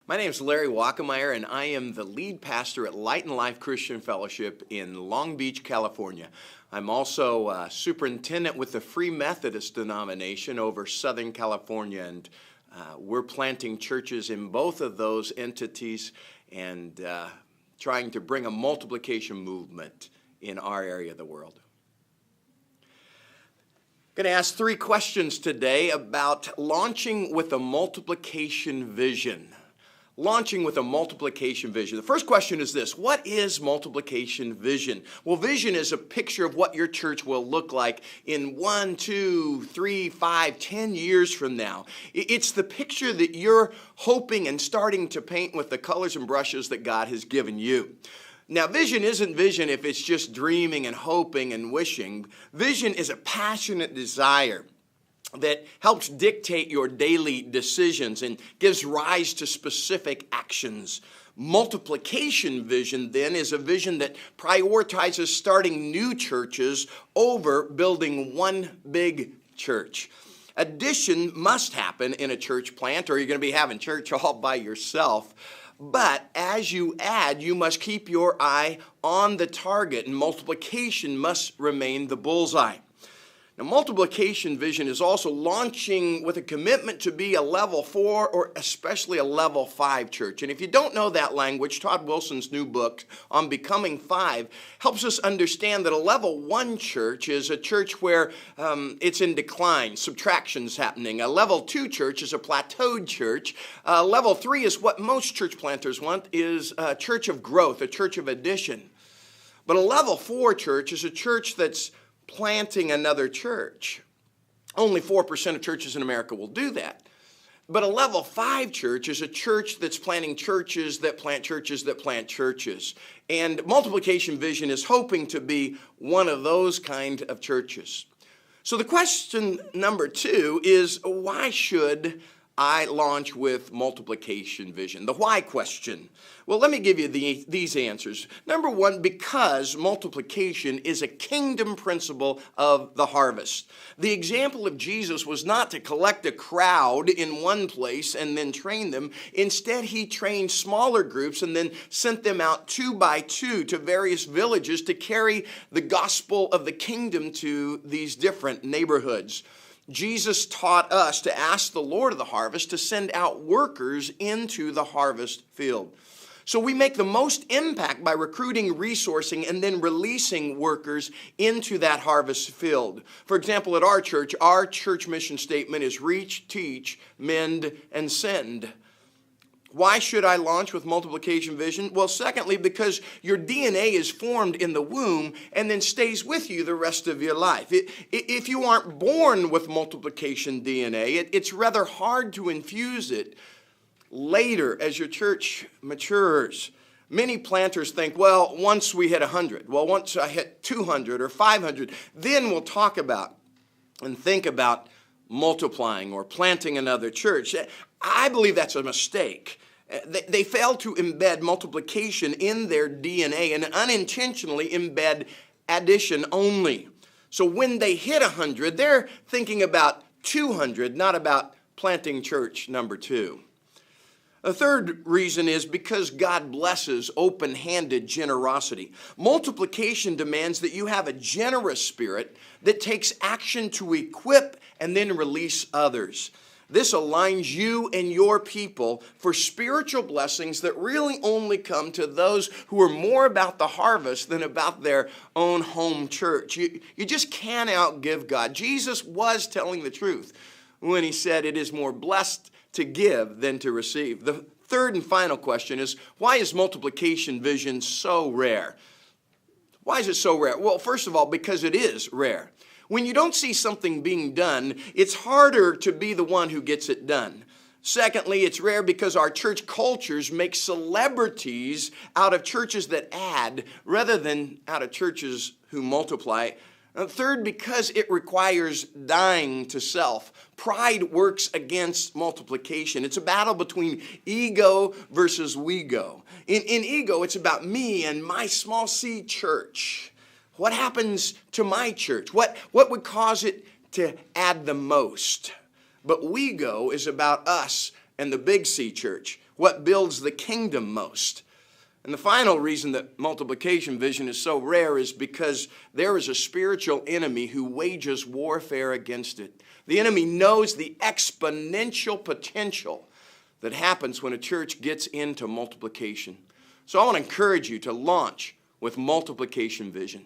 My name is Larry Walkemeyer, and I am the lead pastor at Light and Life Christian Fellowship in Long Beach, California. I'm also superintendent with the Free Methodist denomination over Southern California, and we're planting churches in both of those entities and trying to bring a multiplication movement in our area of the world. I'm going to ask 3 questions today about launching with a multiplication vision. Launching with a multiplication vision. The first question is this: what is multiplication vision? Well, vision is a picture of what your church will look like in 1, 2, 3, 5, 10 years from now. It's the picture that you're hoping and starting to paint with the colors and brushes that God has given you. Now, vision isn't vision if it's just dreaming and hoping and wishing. Vision is a passionate desire that helps dictate your daily decisions and gives rise to specific actions. Multiplication vision, then, is a vision that prioritizes starting new churches over building one big church. Addition must happen in a church plant, or you're going to be having church all by yourself. But as you add, you must keep your eye on the target, and multiplication must remain the bullseye. Now, multiplication vision is also launching with a commitment to be a level 4 or especially a level 5 church. And if you don't know that language, Todd Wilson's new book on Becoming 5 helps us understand that a level 1 church is a church where it's in decline, subtraction's happening. A level 2 church is a plateaued church. Level 3 is what most church planters want, is a church of growth, a church of addition. But a level 4 church is a church that's planting another church. Only 4% of churches in America will do that. But a level 5 church is a church that's planting churches that plant churches that plant churches. And multiplication vision is hoping to be one of those kind of churches. So the question number 2 is, why should I launch with multiplication vision? The why question. Well, let me give you these answers. Number 1, because multiplication is a kingdom principle of the harvest. The example of Jesus was not to collect a crowd in one place and then train them. Instead, he trained smaller groups and then sent them out 2 by 2 to various villages to carry the gospel of the kingdom to these different neighborhoods. Jesus taught us to ask the Lord of the harvest to send out workers into the harvest field. So we make the most impact by recruiting, resourcing, and then releasing workers into that harvest field. For example, at our church mission statement is reach, teach, mend, and send. Why should I launch with multiplication vision? Well, secondly, because your DNA is formed in the womb and then stays with you the rest of your life. If you aren't born with multiplication DNA, it's rather hard to infuse it later as your church matures. Many planters think, well, once we hit 100, well, once I hit 200 or 500, then we'll talk about and think about multiplying or planting another church. I believe that's a mistake. They fail to embed multiplication in their DNA and unintentionally embed addition only. So when they hit 100, they're thinking about 200, not about planting church number 2. The third reason is because God blesses open-handed generosity. Multiplication demands that you have a generous spirit that takes action to equip and then release others. This aligns you and your people for spiritual blessings that really only come to those who are more about the harvest than about their own home church. You just can't outgive God. Jesus was telling the truth when he said it is more blessed to give than to receive. The third and final question is, why is multiplication vision so rare? Why is it so rare? Well, first of all, because it is rare. When you don't see something being done, it's harder to be the one who gets it done. Secondly, it's rare because our church cultures make celebrities out of churches that add rather than out of churches who multiply. Third, because it requires dying to self. Pride works against multiplication. It's a battle between ego versus we go. In ego, it's about me and my small c church. What happens to my church? What would cause it to add the most? But we go is about us and the big C church. what builds the kingdom most. And the final reason that multiplication vision is so rare is because there is a spiritual enemy who wages warfare against it. The enemy knows the exponential potential that happens when a church gets into multiplication. So I want to encourage you to launch with multiplication vision.